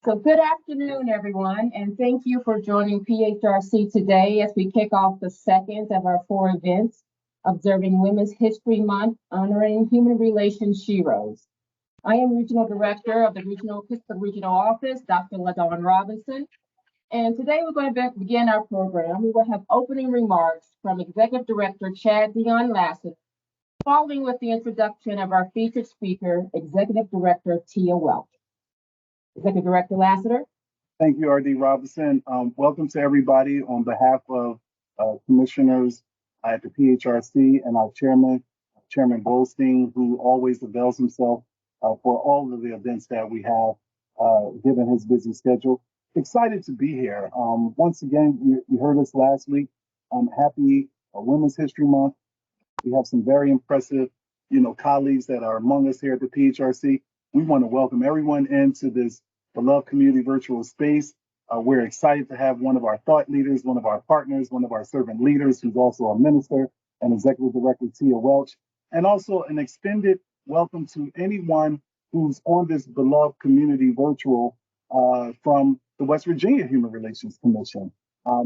So good afternoon, everyone, and thank you for joining PHRC today as we kick off the second of our 4 events, observing Women's History Month, honoring human relations heroes. I am Regional Director of the Pittsburgh Regional Office, Dr. LaDawn Robinson, and today we're going to begin our program. We will have opening remarks from Executive Director Chad Dion Lassiter, following with the introduction of our featured speaker, Executive Director Tia Welch. Executive Director Lassiter. Thank you, R.D. Robinson. Welcome to everybody on behalf of commissioners at the PHRC and our chairman, Chairman Goldstein, who always avails himself for all of the events that we have, given his busy schedule. Excited to be here. Once again, you heard us last week. Happy Women's History Month. We have some very impressive, colleagues that are among us here at the PHRC. We want to welcome everyone into this beloved community virtual space. We're excited to have one of our thought leaders, one of our partners, one of our servant leaders, who's also a minister and Executive Director Tia Welch, and also an extended welcome to anyone who's on this beloved community virtual from the West Virginia Human Relations Commission.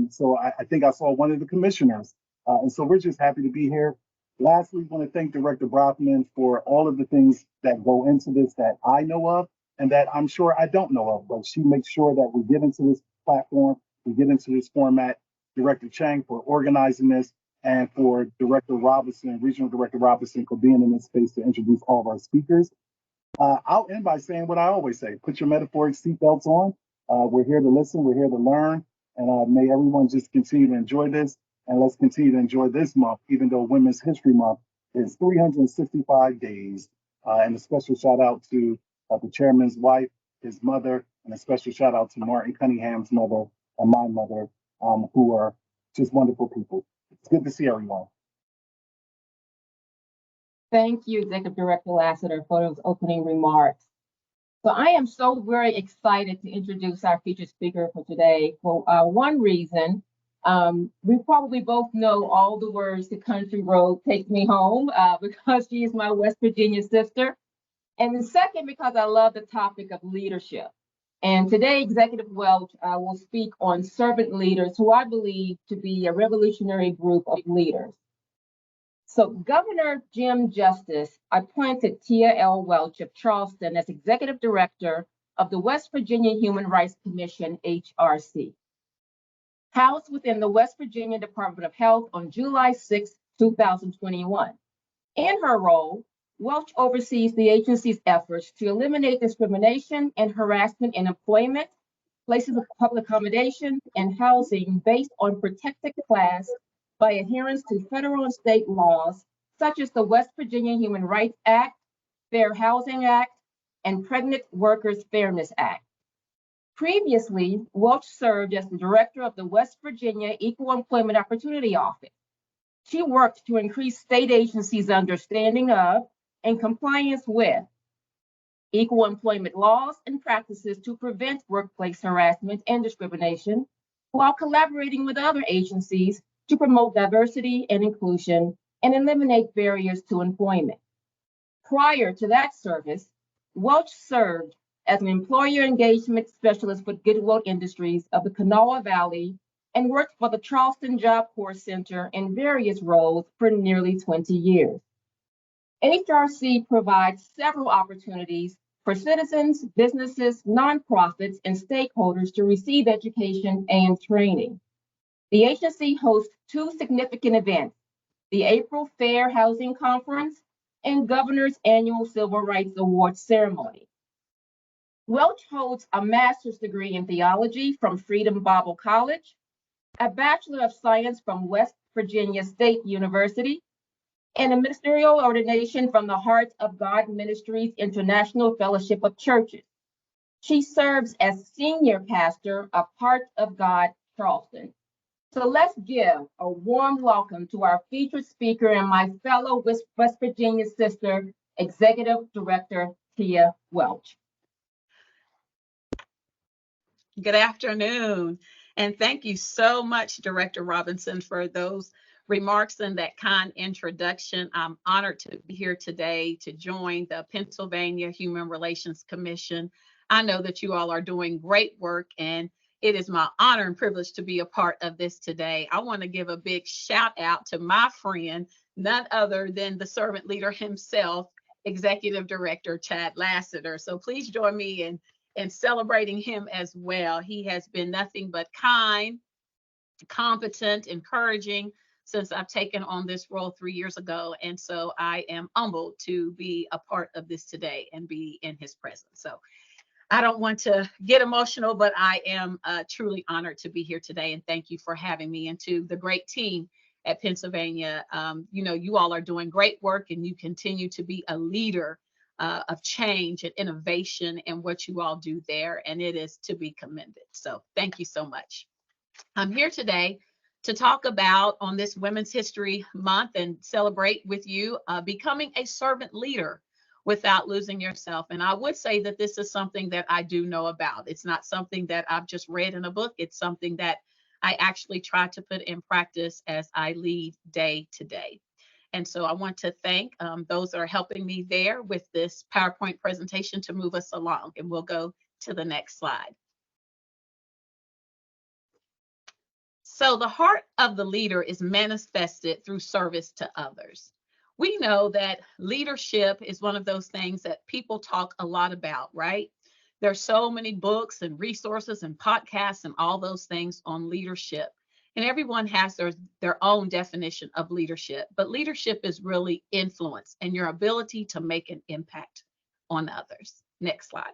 So I think I saw one of the commissioners, and so we're just happy to be here. Lastly, I want to thank Director Brockman for all of the things that go into this that I know of and that I'm sure I don't know of, but she makes sure that we get into this platform, we get into this format. Director Chang for organizing this, and for Director Robinson, Regional Director Robinson, for being in this space to introduce all of our speakers. I'll end by saying what I always say: put your metaphoric seatbelts on. We're here to listen, we're here to learn, and may everyone just continue to enjoy this. And let's continue to enjoy this month, even though Women's History Month is 365 days. And a special shout out to the chairman's wife, his mother, and a special shout out to Martin Cunningham's mother and my mother, who are just wonderful people. It's good to see everyone. Thank you, Executive Director Lassiter, for those opening remarks. So I am so very excited to introduce our featured speaker for today. For one reason, we probably both know all the words to Country Road Take Me Home because she is my West Virginia sister. And then second, because I love the topic of leadership. And today, Executive Welch will speak on servant leaders, who I believe to be a revolutionary group of leaders. So Governor Jim Justice appointed Tia L. Welch of Charleston as Executive Director of the West Virginia Human Rights Commission, HRC. Housed within the West Virginia Department of Health on July 6, 2021. In her role, Welch oversees the agency's efforts to eliminate discrimination and harassment in employment, places of public accommodation, and housing based on protected class by adherence to federal and state laws, such as the West Virginia Human Rights Act, Fair Housing Act, and Pregnant Workers Fairness Act. Previously, Welch served as the director of the West Virginia Equal Employment Opportunity Office. She worked to increase state agencies' understanding of and compliance with equal employment laws and practices to prevent workplace harassment and discrimination, while collaborating with other agencies to promote diversity and inclusion and eliminate barriers to employment. Prior to that service, Welch served as an employer engagement specialist for Goodwill Industries of the Kanawha Valley and worked for the Charleston Job Corps Center in various roles for nearly 20 years. HRC provides several opportunities for citizens, businesses, nonprofits, and stakeholders to receive education and training. The agency hosts 2 significant events: the April Fair Housing Conference and Governor's Annual Civil Rights Awards Ceremony. Welch holds a master's degree in theology from Freedom Bible College, a Bachelor of Science from West Virginia State University, and a ministerial ordination from the Heart of God Ministries International Fellowship of Churches. She serves as senior pastor of Heart of God Charleston. So let's give a warm welcome to our featured speaker and my fellow West Virginia sister, Executive Director Tia Welch. Good afternoon, and thank you so much, Director Robinson, for those remarks and that kind introduction. I'm honored to be here today to join the Pennsylvania Human Relations Commission. I know that you all are doing great work, and it is my honor and privilege to be a part of this today. I want to give a big shout out to my friend, none other than the servant leader himself, Executive Director Chad Lassiter. So please join me in celebrating him as well. He has been nothing but kind, competent, encouraging since I've taken on this role 3 years ago. And so I am humbled to be a part of this today and be in his presence. So I don't want to get emotional, but I am truly honored to be here today. And thank you for having me, and to the great team at Pennsylvania. You all are doing great work, and you continue to be a leader of change and innovation in what you all do there. And it is to be commended. So thank you so much. I'm here today to talk about, on this Women's History Month, and celebrate with you becoming a servant leader without losing yourself. And I would say that this is something that I do know about. It's not something that I've just read in a book. It's something that I actually try to put in practice as I lead day to day. And so I want to thank those that are helping me there with this PowerPoint presentation to move us along. And we'll go to the next slide. So the heart of the leader is manifested through service to others. We know that leadership is one of those things that people talk a lot about, right? There's so many books and resources and podcasts and all those things on leadership. And everyone has their own definition of leadership. But leadership is really influence and your ability to make an impact on others. Next slide.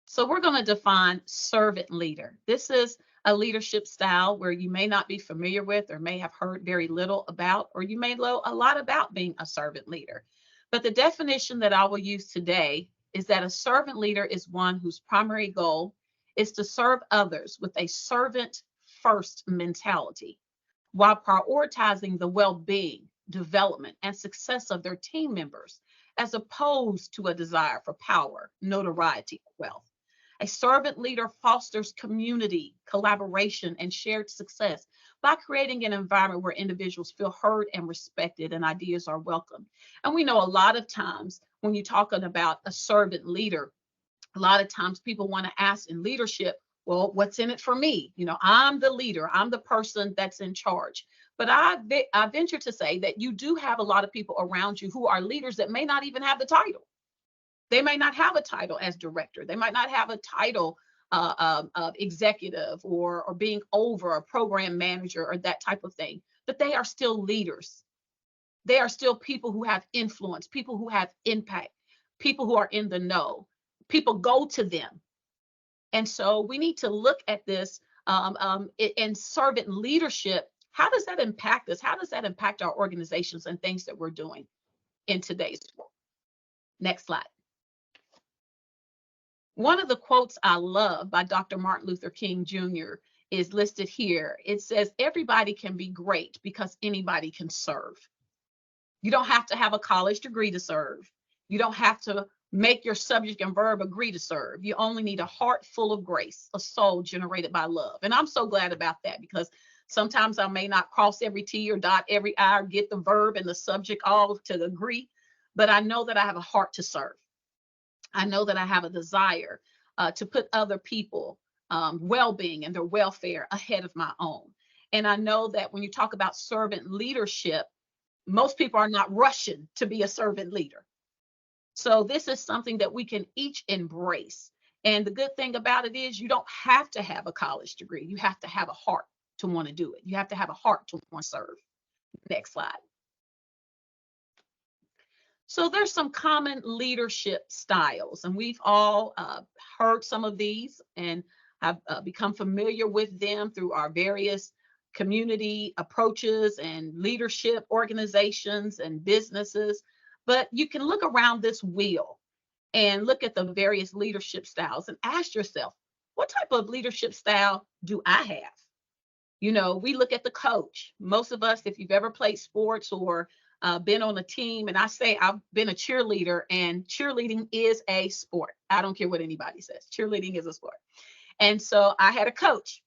So we're going to define servant leader. This is a leadership style where you may not be familiar with, or may have heard very little about, or you may know a lot about being a servant leader. But the definition that I will use today is that a servant leader is one whose primary goal is to serve others with a servant first mentality, while prioritizing the well-being, development, and success of their team members, as opposed to a desire for power, notoriety, or wealth. A servant leader fosters community, collaboration, and shared success by creating an environment where individuals feel heard and respected, and ideas are welcomed. And we know a lot of times when you're talking about a servant leader, a lot of times people want to ask in leadership, well, what's in it for me? I'm the leader, I'm the person that's in charge. But I venture to say that you do have a lot of people around you who are leaders that may not even have the title. They may not have a title as director. They might not have a title of executive or being over a program manager or that type of thing, but they are still leaders. They are still people who have influence, people who have impact, people who are in the know. People go to them. And so we need to look at this in servant leadership. How does that impact us? How does that impact our organizations and things that we're doing in today's world? Next slide. One of the quotes I love by Dr. Martin Luther King Jr. is listed here. It says, everybody can be great because anybody can serve. You don't have to have a college degree to serve. You don't have to make your subject and verb agree to serve. You only need a heart full of grace, a soul generated by love. And I'm so glad about that, because sometimes I may not cross every T or dot every I or get the verb and the subject all to agree, but I know that I have a heart to serve. I know that I have a desire to put other people well-being and their welfare ahead of my own. And I know that when you talk about servant leadership, most people are not rushing to be a servant leader. So this is something that we can each embrace. And the good thing about it is you don't have to have a college degree. You have to have a heart to want to do it. You have to have a heart to want to serve. Next slide. So there's some common leadership styles, and we've all heard some of these and have become familiar with them through our various community approaches and leadership organizations and businesses. But you can look around this wheel and look at the various leadership styles and ask yourself, what type of leadership style do I have? We look at the coach. Most of us, if you've ever played sports or been on a team, and I say I've been a cheerleader, and cheerleading is a sport. I don't care what anybody says. Cheerleading is a sport. And so I had a coach,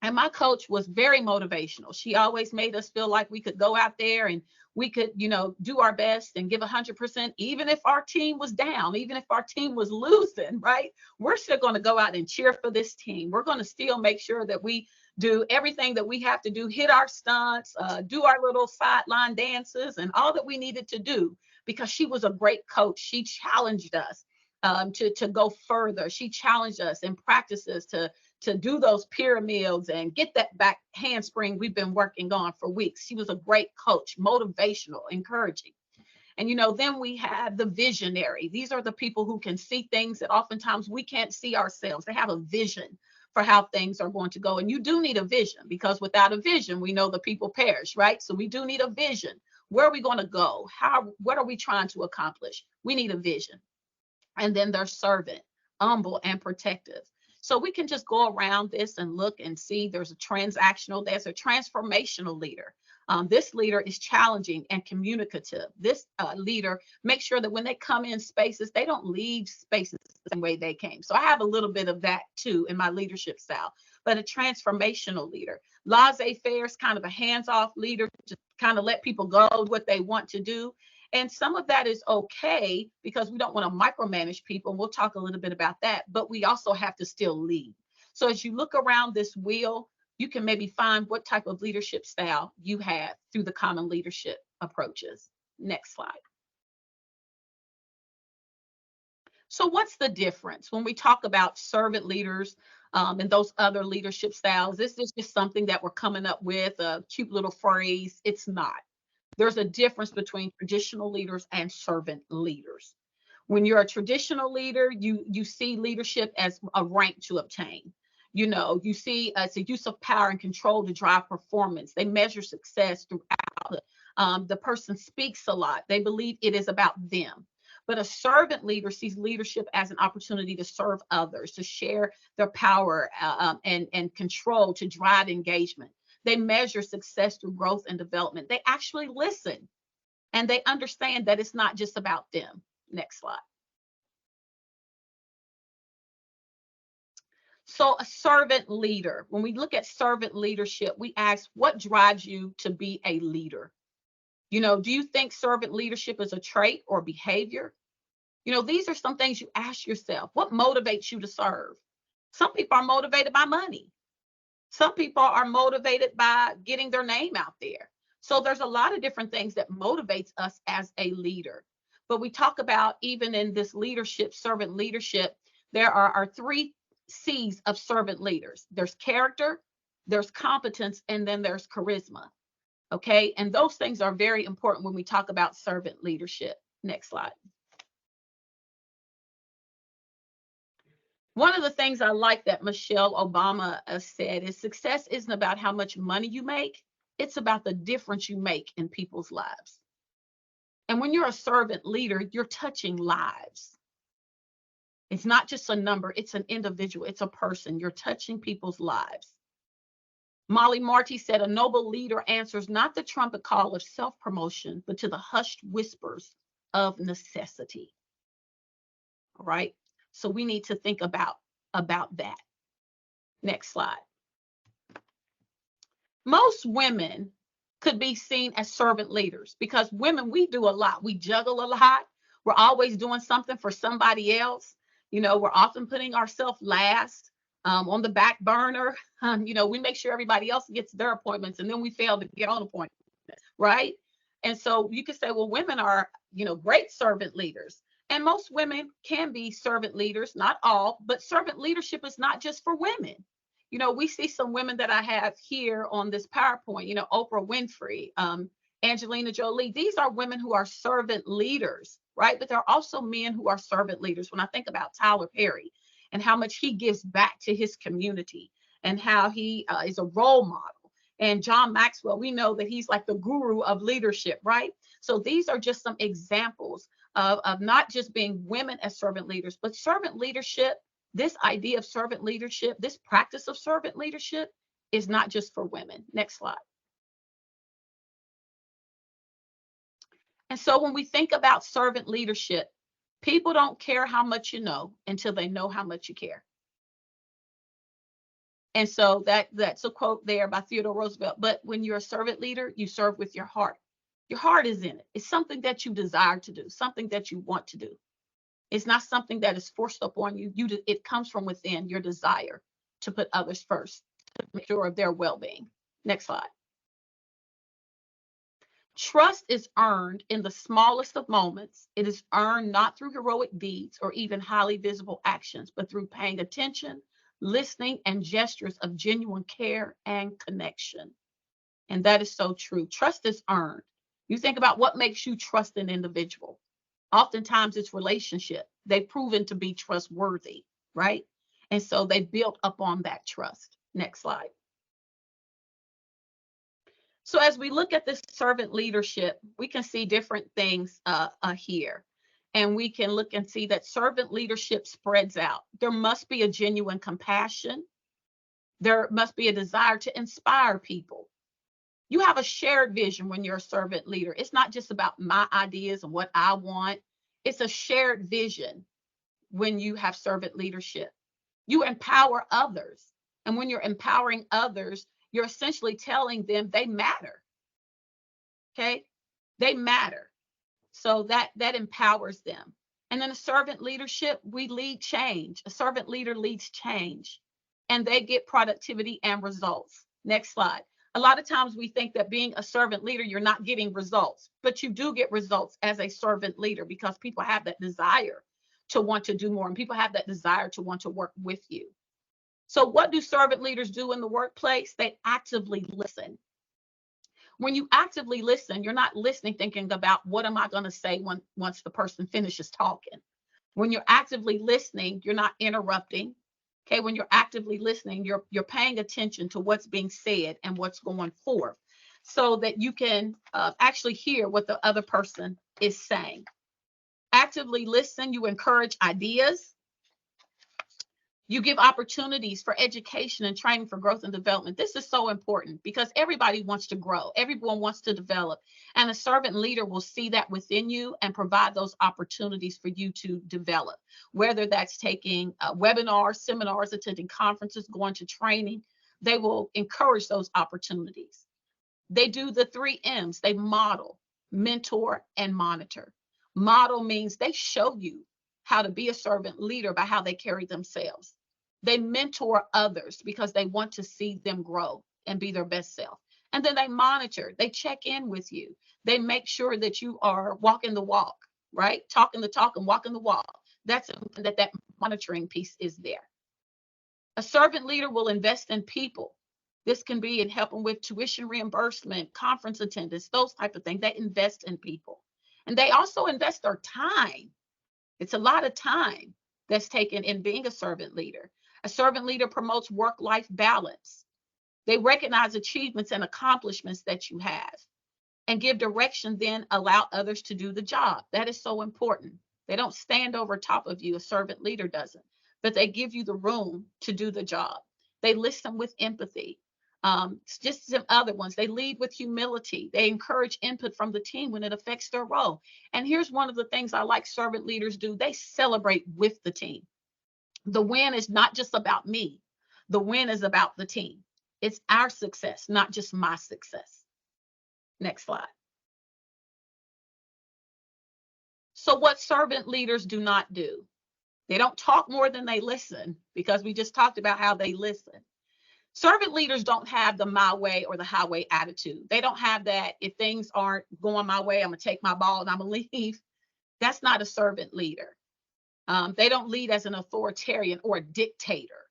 And my coach was very motivational. She always made us feel like we could go out there and we could, do our best and give 100%, even if our team was down, even if our team was losing, right? We're still going to go out and cheer for this team. We're going to still make sure that we do everything that we have to do, hit our stunts, do our little sideline dances and all that we needed to do, because she was a great coach. She challenged us to go further. She challenged us in practices to do those pyramids and get that back handspring we've been working on for weeks. She was a great coach, motivational, encouraging. And, then we have the visionary. These are the people who can see things that oftentimes we can't see ourselves. They have a vision for how things are going to go. And you do need a vision, because without a vision, we know the people perish, right? So we do need a vision. Where are we going to go? What are we trying to accomplish? We need a vision. And then there's servant, humble, and protective. So we can just go around this and look and see there's a transformational leader. This leader is challenging and communicative. This leader makes sure that when they come in spaces, they don't leave spaces the same way they came. So I have a little bit of that too in my leadership style, but a transformational leader. Laissez-faire is kind of a hands-off leader, just kind of let people go what they want to do. And some of that is okay because we don't want to micromanage people. We'll talk a little bit about that, but we also have to still lead. So as you look around this wheel, you can maybe find what type of leadership style you have through the common leadership approaches. Next slide. So what's the difference when we talk about servant leaders and those other leadership styles? This is just something that we're coming up with, a cute little phrase. It's not. There's a difference between traditional leaders and servant leaders. When you're a traditional leader, you see leadership as a rank to obtain. You see as a use of power and control to drive performance. They measure success through output. The person speaks a lot. They believe it is about them. But a servant leader sees leadership as an opportunity to serve others, to share their power and control, to drive engagement. They measure success through growth and development. They actually listen and they understand that it's not just about them. Next slide. So a servant leader, when we look at servant leadership, we ask, what drives you to be a leader? Do you think servant leadership is a trait or behavior? These are some things you ask yourself. What motivates you to serve? Some people are motivated by money. Some people are motivated by getting their name out there. So there's a lot of different things that motivates us as a leader. But we talk about, even in this leadership, servant leadership, there are our 3 C's of servant leaders. There's character, there's competence, and then there's charisma. Okay. And those things are very important when we talk about servant leadership. Next slide. One of the things I like that Michelle Obama said is success isn't about how much money you make. It's about the difference you make in people's lives. And when you're a servant leader, you're touching lives. It's not just a number. It's an individual. It's a person. You're touching people's lives. Molly Marty said, a noble leader answers not the trumpet call of self-promotion, but to the hushed whispers of necessity. All right. So we need to think about that. Next slide. Most women could be seen as servant leaders because women, we do a lot. We juggle a lot. We're always doing something for somebody else. We're often putting ourselves last, on the back burner. We make sure everybody else gets their appointments and then we fail to get on appointments, right? And so you could say, well, women are, great servant leaders. And most women can be servant leaders, not all, but servant leadership is not just for women. We see some women that I have here on this PowerPoint, Oprah Winfrey, Angelina Jolie. These are women who are servant leaders, right? But there are also men who are servant leaders. When I think about Tyler Perry and how much he gives back to his community and how he is a role model. And John Maxwell, we know that he's like the guru of leadership, right? So these are just some examples of not just being women as servant leaders, but servant leadership. This idea of servant leadership, this practice of servant leadership is not just for women. Next slide. And so when we think about servant leadership, people don't care how much you know until they know how much you care. And so that's a quote there by Theodore Roosevelt. But when you're a servant leader, you serve with your heart. Your heart is in it. It's something that you desire to do, something that you want to do. It's not something that is forced upon you. It comes from within, your desire to put others first, to make sure of their well-being. Next slide. Trust is earned in the smallest of moments. It is earned not through heroic deeds or even highly visible actions, but through paying attention, listening, and gestures of genuine care and connection. And that is so true. Trust is earned. You think about what makes you trust an individual. Oftentimes it's relationship. They've proven to be trustworthy, right? And so they built upon that trust. Next slide. So as we look at this servant leadership, we can see different things here. And we can look and see that servant leadership spreads out. There must be a genuine compassion. There must be a desire to inspire people. You have a shared vision when you're a servant leader. It's not just about my ideas and what I want. It's a shared vision when you have servant leadership. You empower others. And when you're empowering others, you're essentially telling them they matter. Okay? They matter. So that empowers them. And then a servant leadership, we lead change. A servant leader leads change. And they get productivity and results. Next slide. A lot of times we think that being a servant leader, you're not getting results, but you do get results as a servant leader because people have that desire to want to do more and people have that desire to want to work with you. So what do servant leaders do in the workplace? They actively listen. When you actively listen, you're not listening thinking about what am I going to say once the person finishes talking. When you're actively listening, you're not interrupting. Okay, when you're actively listening, you're paying attention to what's being said and what's going forth so that you can actually hear what the other person is saying. Actively listen, you encourage ideas. You give opportunities for education and training for growth and development. This is so important because everybody wants to grow. Everyone wants to develop. And a servant leader will see that within you and provide those opportunities for you to develop, whether that's taking webinars, seminars, attending conferences, going to training. They will encourage those opportunities. They do the 3 M's. They model, mentor, and monitor. Model means they show you how to be a servant leader by how they carry themselves. They mentor others because they want to see them grow and be their best self. And then they monitor, they check in with you. They make sure that you are walking the walk, right? Talking the talk and walking the walk. That's that monitoring piece is there. A servant leader will invest in people. This can be in helping with tuition reimbursement, conference attendance, those type of things. They invest in people. And they also invest their time. It's a lot of time that's taken in being a servant leader. A servant leader promotes work-life balance. They recognize achievements and accomplishments that you have and give direction, then allow others to do the job. That is so important. They don't stand over top of you. A servant leader doesn't, but they give you the room to do the job. They listen with empathy. Just some other ones. They lead with humility. They encourage input from the team when it affects their role. And here's one of the things I like servant leaders do. They celebrate with the team. The win is not just about me. The win is about the team. It's our success, not just my success. Next slide. So what servant leaders do not do? They don't talk more than they listen because we just talked about how they listen. Servant leaders don't have the my way or the highway attitude. They don't have that if things aren't going my way, I'm going to take my ball and I'm going to leave. That's not a servant leader. They don't lead as an authoritarian or a dictator.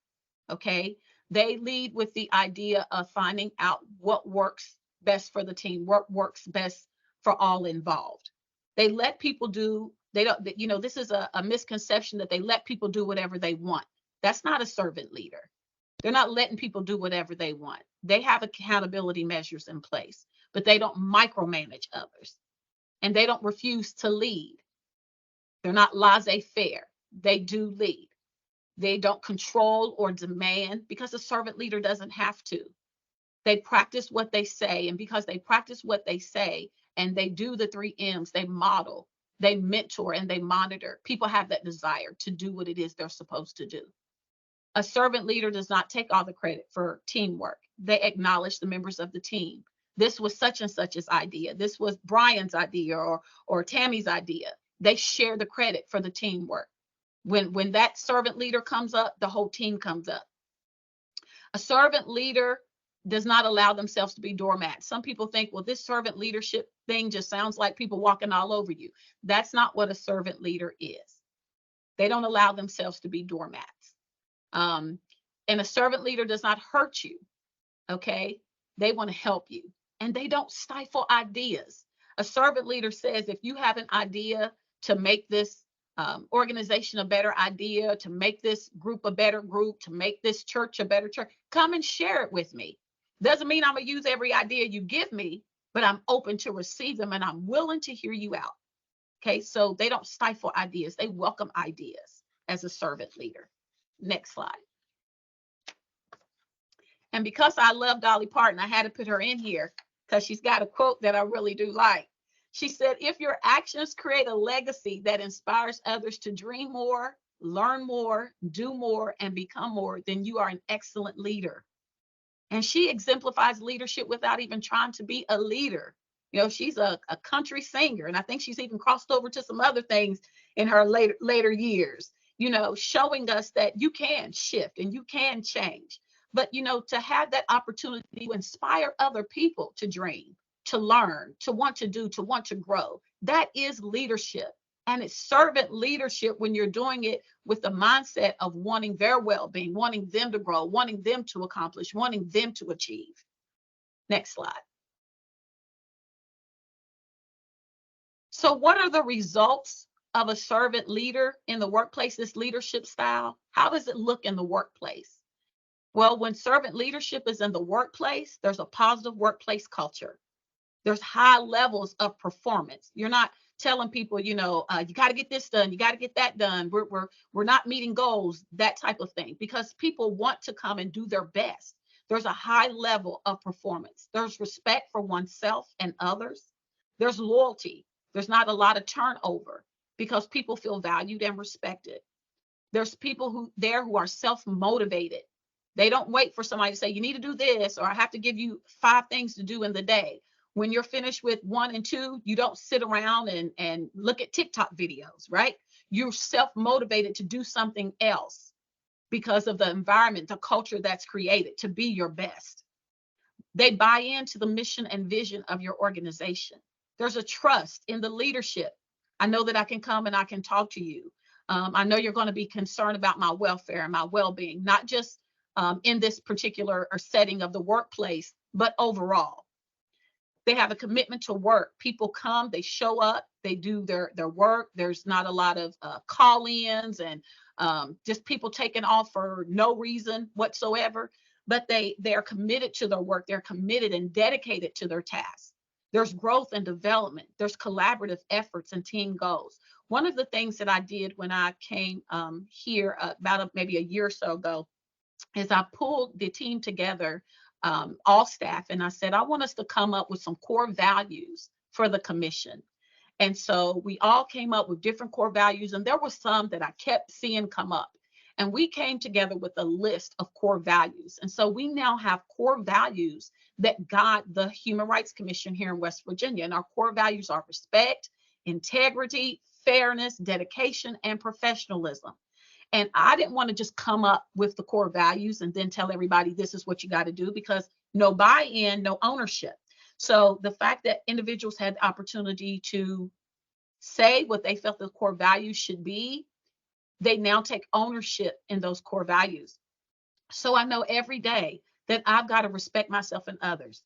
Okay. They lead with the idea of finding out what works best for the team, what works best for all involved. They let people do, they don't, this is a misconception that they let people do whatever they want. That's not a servant leader. They're not letting people do whatever they want. They have accountability measures in place, but they don't micromanage others and they don't refuse to lead. They're not laissez-faire. They do lead. They don't control or demand because a servant leader doesn't have to. They practice what they say. And because they practice what they say and they do the 3 M's, they model, they mentor, and they monitor. People have that desire to do what it is they're supposed to do. A servant leader does not take all the credit for teamwork. They acknowledge the members of the team. This was such and such's idea. This was Brian's idea or Tammy's idea. They share the credit for the teamwork. When that servant leader comes up, the whole team comes up. A servant leader does not allow themselves to be doormats. Some people think, well, this servant leadership thing just sounds like people walking all over you. That's not what a servant leader is. They don't allow themselves to be doormats. And a servant leader does not hurt you. Okay. They want to help you, and they don't stifle ideas. A servant leader says, if you have an idea to make this organization a better idea, to make this group a better group, to make this church a better church, come and share it with me. Doesn't mean I'm going to use every idea you give me, but I'm open to receive them and I'm willing to hear you out. Okay, so they don't stifle ideas. They welcome ideas as a servant leader. Next slide. And because I love Dolly Parton, I had to put her in here because she's got a quote that I really do like. She said, if your actions create a legacy that inspires others to dream more, learn more, do more, and become more, then you are an excellent leader. And she exemplifies leadership without even trying to be a leader. You know, she's a country singer, and I think she's even crossed over to some other things in her later years, you know, showing us that you can shift and you can change. But, you know, to have that opportunity to inspire other people to dream, to learn, to want to do, to want to grow, that is leadership. And it's servant leadership when you're doing it with the mindset of wanting their well-being, wanting them to grow, wanting them to accomplish, wanting them to achieve. Next slide. So what are the results of a servant leader in the workplace, this leadership style? How does it look in the workplace? Well, when servant leadership is in the workplace, there's a positive workplace culture. There's high levels of performance. You're not telling people, you know, you got to get this done, you got to get that done. We're not meeting goals, that type of thing, because people want to come and do their best. There's a high level of performance. There's respect for oneself and others. There's loyalty. There's not a lot of turnover because people feel valued and respected. There's people who are self-motivated. They don't wait for somebody to say, you need to do this, or I have to give you 5 things to do in the day. When you're finished with 1 and 2, you don't sit around and look at TikTok videos, right? You're self-motivated to do something else because of the environment, the culture that's created to be your best. They buy into the mission and vision of your organization. There's a trust in the leadership. I know that I can come and I can talk to you. I know you're going to be concerned about my welfare and my well-being, not just in this particular setting of the workplace, but overall. They have a commitment to work. People come, they show up, they do their work. There's not a lot of call-ins and just people taking off for no reason whatsoever, but they're committed to their work. They're committed and dedicated to their tasks. There's growth and development. There's collaborative efforts and team goals. One of the things that I did when I came here about maybe a year or so ago is I pulled the team together, all staff, and I said, I want us to come up with some core values for the commission. And so we all came up with different core values, and there were some that I kept seeing come up. And we came together with a list of core values. And so we now have core values that guide the Human Rights Commission here in West Virginia. And our core values are respect, integrity, fairness, dedication, and professionalism. And I didn't want to just come up with the core values and then tell everybody this is what you got to do, because no buy-in, no ownership. So the fact that individuals had the opportunity to say what they felt the core values should be, they now take ownership in those core values. So I know every day that I've got to respect myself and others.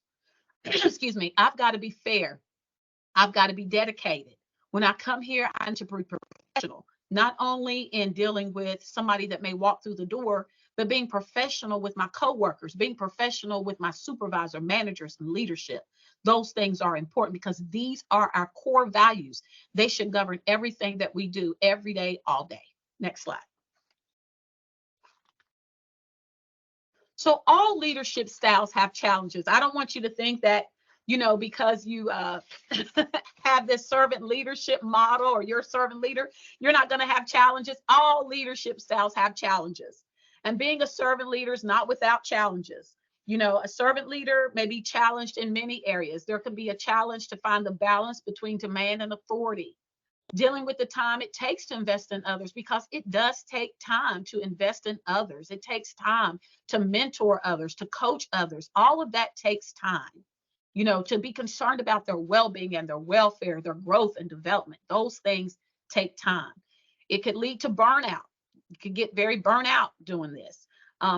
Excuse me. I've got to be fair. I've got to be dedicated. When I come here, I need to be professional, not only in dealing with somebody that may walk through the door, but being professional with my coworkers, being professional with my supervisor, managers, and leadership. Those things are important because these are our core values. They should govern everything that we do every day, all day. Next slide. So all leadership styles have challenges. I don't want you to think that, you know, because you have this servant leadership model or you're a servant leader, you're not going to have challenges. All leadership styles have challenges. And being a servant leader is not without challenges. You know, a servant leader may be challenged in many areas. There can be a challenge to find the balance between demand and authority, dealing with the time it takes to invest in others, because it does take time to invest in others. It takes time to mentor others, to coach others. All of that takes time, you know, to be concerned about their well-being and their welfare, their growth and development. Those things take time. It could lead to burnout. You could get very burnt out doing this.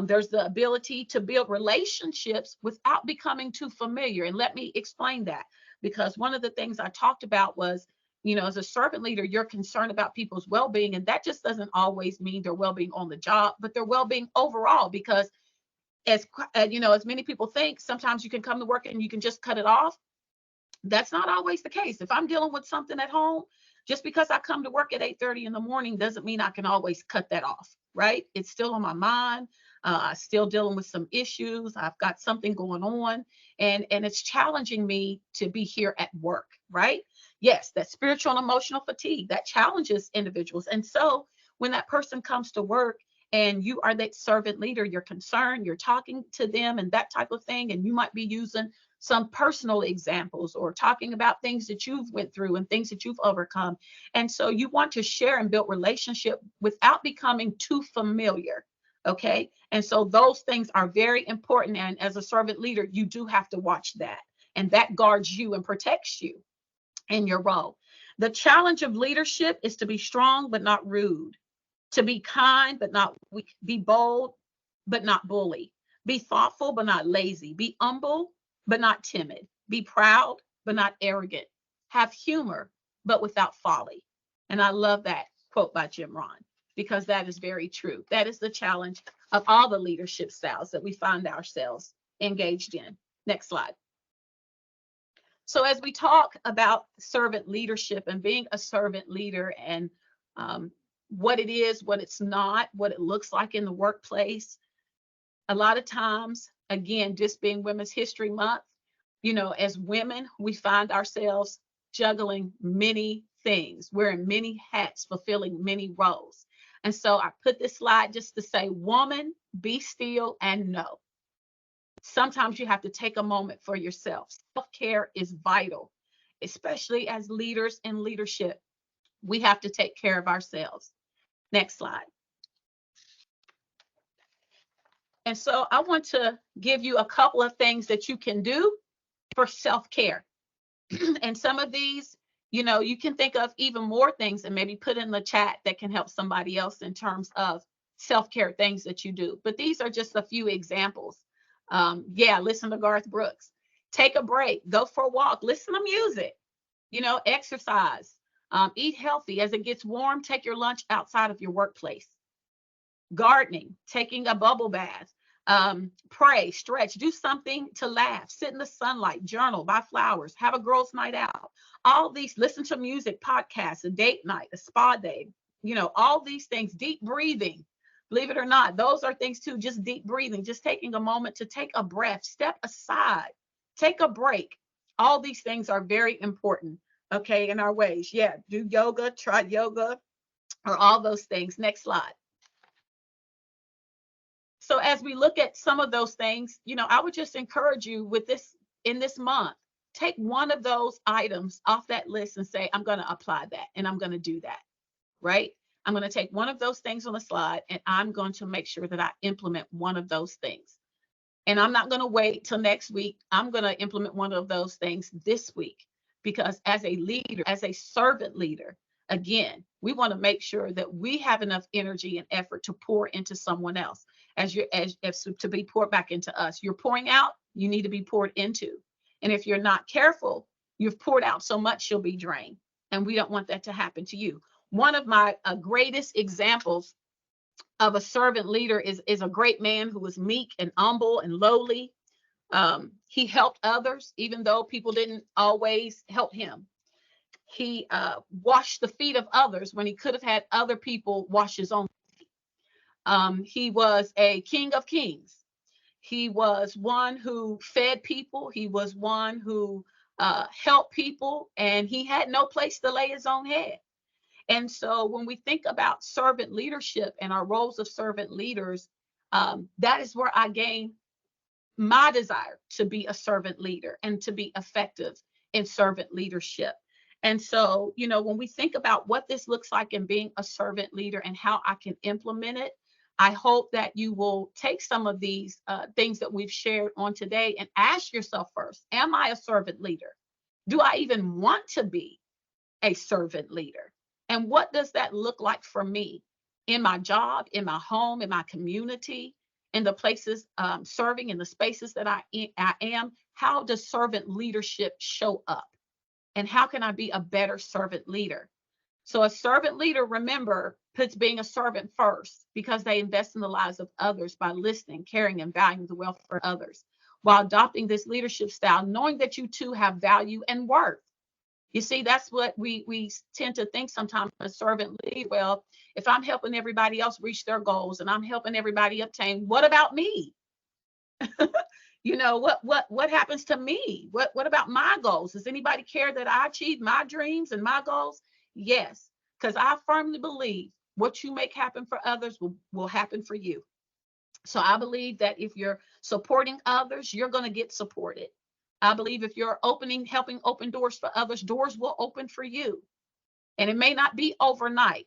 There's the ability to build relationships without becoming too familiar. And let me explain that, because one of the things I talked about was, you know, as a servant leader, you're concerned about people's well-being. And that just doesn't always mean their well-being on the job, but their well-being overall, because as you know, as many people think, sometimes you can come to work and you can just cut it off. That's not always the case. If I'm dealing with something at home, just because I come to work at 8:30 in the morning doesn't mean I can always cut that off, right? It's still on my mind. Still dealing with some issues. I've got something going on, and it's challenging me to be here at work, right? Yes, that spiritual and emotional fatigue that challenges individuals. And so when that person comes to work and you are that servant leader, you're concerned, you're talking to them and that type of thing, and you might be using some personal examples or talking about things that you've went through and things that you've overcome. And so you want to share and build relationship without becoming too familiar. Okay. And so those things are very important. And as a servant leader, you do have to watch that. And that guards you and protects you in your role. The challenge of leadership is to be strong, but not rude, to be kind, but not weak, be bold, but not bully, be thoughtful, but not lazy, be humble, but not timid, be proud, but not arrogant, have humor, but without folly. And I love that quote by Jim Rohn, because that is very true. That is the challenge of all the leadership styles that we find ourselves engaged in. Next slide. So as we talk about servant leadership and being a servant leader, and what it is, what it's not, what it looks like in the workplace, a lot of times, again, just being Women's History Month, you know, as women, we find ourselves juggling many things, wearing many hats, fulfilling many roles. And so I put this slide just to say, woman, be still and know. Sometimes you have to take a moment for yourself. Self-care is vital, especially as leaders in leadership. We have to take care of ourselves. Next slide. And so I want to give you a couple of things that you can do for self-care. And some of these, you know, you can think of even more things and maybe put in the chat that can help somebody else in terms of self-care things that you do. But these are just a few examples. Yeah, listen to Garth Brooks. Take a break, go for a walk, listen to music, you know, exercise, eat healthy. As it gets warm, take your lunch outside of your workplace. Gardening, taking a bubble bath, pray, stretch, do something to laugh, sit in the sunlight, journal, buy flowers, have a girls' night out. All these, listen to music, podcasts, a date night, a spa day, you know, all these things, deep breathing. Believe it or not, those are things too, just deep breathing, just taking a moment to take a breath, step aside, take a break. All these things are very important, okay, in our ways. Yeah, do yoga, try yoga, or all those things. Next slide. So as we look at some of those things, you know, I would just encourage you with this in this month, take one of those items off that list and say, I'm going to apply that and I'm going to do that, right? I'm going to take one of those things on the slide and I'm going to make sure that I implement one of those things. And I'm not going to wait till next week. I'm going to implement one of those things this week, because as a leader, as a servant leader, again, we want to make sure that we have enough energy and effort to pour into someone else as to be poured back into us. You're pouring out, you need to be poured into. And if you're not careful, you've poured out so much, you'll be drained. And we don't want that to happen to you. One of my greatest examples of a servant leader is a great man who was meek and humble and lowly. He helped others, even though people didn't always help him. He washed the feet of others when he could have had other people wash his own feet. He was a king of kings. He was one who fed people. He was one who helped people, and he had no place to lay his own head. And so when we think about servant leadership and our roles of servant leaders, That is where I gain my desire to be a servant leader and to be effective in servant leadership. And so, when we think about what this looks like in being a servant leader and how I can implement it, I hope that you will take some of these things that we've shared on today and ask yourself first, am I a servant leader? Do I even want to be a servant leader? And what does that look like for me in my job, in my home, in my community, in the places serving, in the spaces that I am? How does servant leadership show up? And how can I be a better servant leader? So a servant leader, remember, puts being a servant first because they invest in the lives of others by listening, caring, and valuing the welfare of others, while adopting this leadership style, knowing that you too have value and worth. You see, that's what we tend to think sometimes, a servant leader. Well, if I'm helping everybody else reach their goals and I'm helping everybody obtain, what about me? What happens to me? What about my goals? Does anybody care that I achieve my dreams and my goals? Yes, because I firmly believe what you make happen for others will happen for you. So I believe that if you're supporting others, you're going to get supported. I believe if you're helping open doors for others, doors will open for you. And it may not be overnight,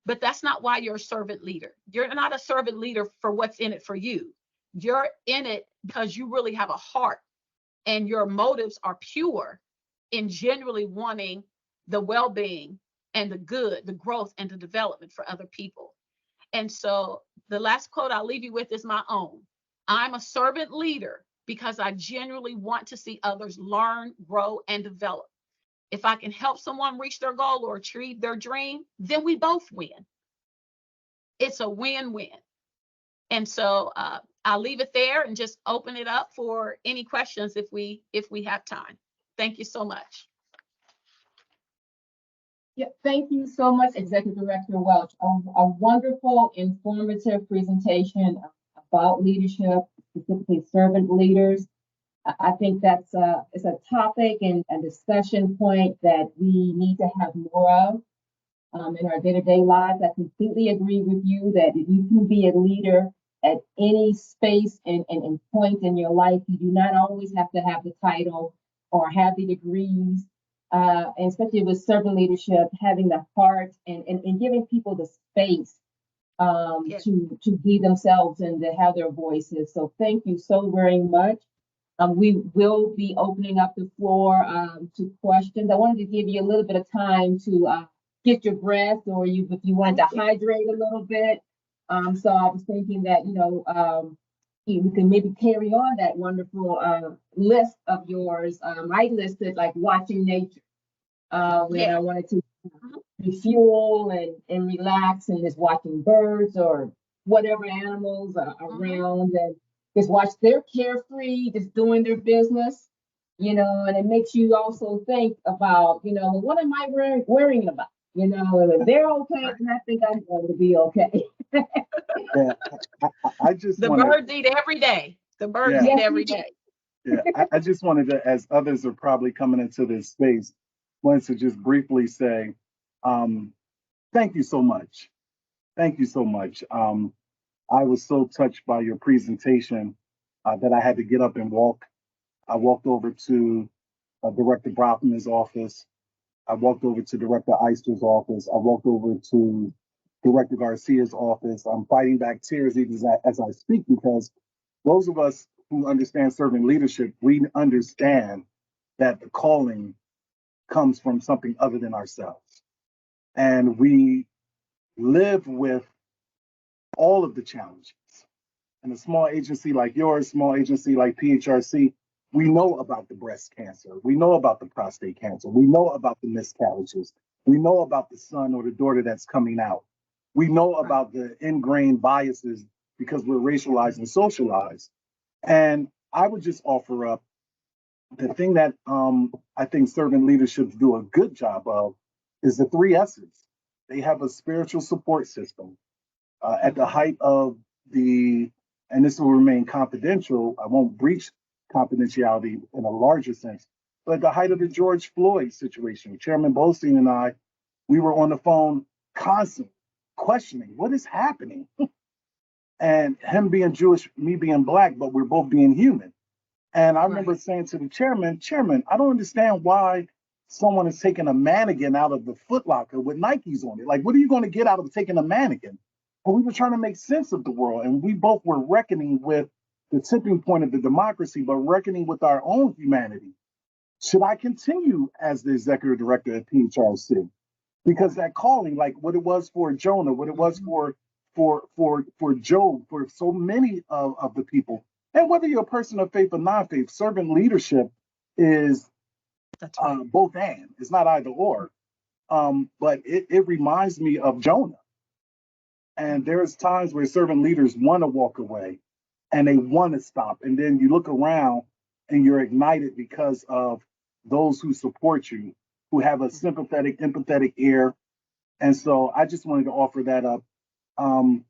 but that's not why you're a servant leader. You're not a servant leader for what's in it for you. You're in it because you really have a heart and your motives are pure in genuinely wanting the well-being and the good, the growth and the development for other people. And so the last quote I'll leave you with is my own. I'm a servant leader because I genuinely want to see others learn, grow, and develop. If I can help someone reach their goal or achieve their dream, then we both win. It's a win-win. And so I'll leave it there and just open it up for any questions if we have time. Thank you so much. Yeah, thank you so much, Executive Director Welch. A wonderful, informative presentation about leadership, specifically servant leaders. I think that's it's a topic and a discussion point that we need to have more of in our day-to-day lives. I completely agree with you that you can be a leader at any space and point in your life. You do not always have to have the title or have the degrees. And especially with servant leadership, having the heart and giving people the space Yes. to be themselves and to have their voices. So thank you so very much. We will be opening up the floor to questions. I wanted to give you a little bit of time to get your breath, or if you want to hydrate a little bit. So I was thinking that you can maybe carry on that wonderful list of yours. I listed like watching nature when Yes. I wanted to refuel and relax, and just watching birds or whatever animals are around, and just watch. They're carefree, just doing their business, and it makes you also think about, what am I worrying about? If they're okay, then I think I'm going to be okay. Yeah, I just The want to, birds eat every day. The birds yeah, eat Yes, every we do. day. yeah. I just wanted to, as others are probably coming into this space, wanted to just briefly say, um, thank you so much. Thank you so much. I was so touched by your presentation that I had to get up and walk. I walked over to Director Brofman's office. I walked over to Director Eister's office. I walked over to Director Garcia's office. I'm fighting back tears even as I speak, because those of us who understand servant leadership, we understand that the calling comes from something other than ourselves. And we live with all of the challenges. In a small agency like yours, small agency like PHRC, we know about the breast cancer. We know about the prostate cancer. We know about the miscarriages. We know about the son or the daughter that's coming out. We know about the ingrained biases because we're racialized and socialized. And I would just offer up the thing that I think servant leaderships do a good job of is the three S's. They have a spiritual support system. At the height of and this will remain confidential, I won't breach confidentiality in a larger sense, but at the height of the George Floyd situation, Chairman Bolstein and I, we were on the phone constantly questioning what is happening. and him being Jewish, me being black, but we're both being human. And I remember Right. saying to the chairman, I don't understand why someone is taking a mannequin out of the Foot Locker with Nikes on it. Like, what are you going to get out of taking a mannequin? But we were trying to make sense of the world, and we both were reckoning with the tipping point of the democracy, but reckoning with our own humanity. Should I continue as the executive director at PHRC? Because that calling, like what it was for Jonah, what it was Mhm. for Job, for so many of the people, and whether you're a person of faith or non-faith, servant leadership is That's right. both and. It's not either or. But it reminds me of Jonah. And Mhm. there's times where servant leaders want to walk away and they want to stop. And then you look around and you're ignited because of those who support you, who have a sympathetic, empathetic ear. And so I just wanted to offer that up. Um,